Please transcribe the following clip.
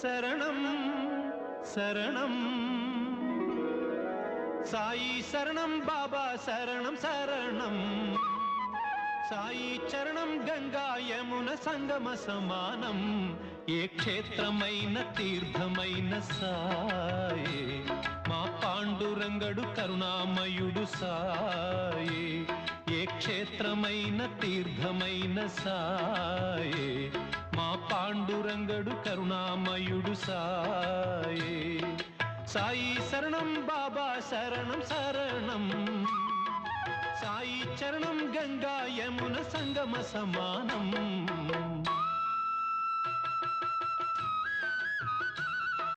శరణం శరణం సాయి శరణం బాబా శరణం శరణం సాయి చరణం గంగా యమున సంగమ సమానం ఏ క్షేత్రమైన తీర్థమైన సాయే మా పాండురంగడు కరుణామయుడు సాయే ఏ క్షేత్రమైన తీర్థమైన సాయే మా పాండురంగడు కరుణామయుడు సాయే సాయి శరణం బాబా శరణం శరణం సాయి చరణం గంగా యమున సంగమ సమానం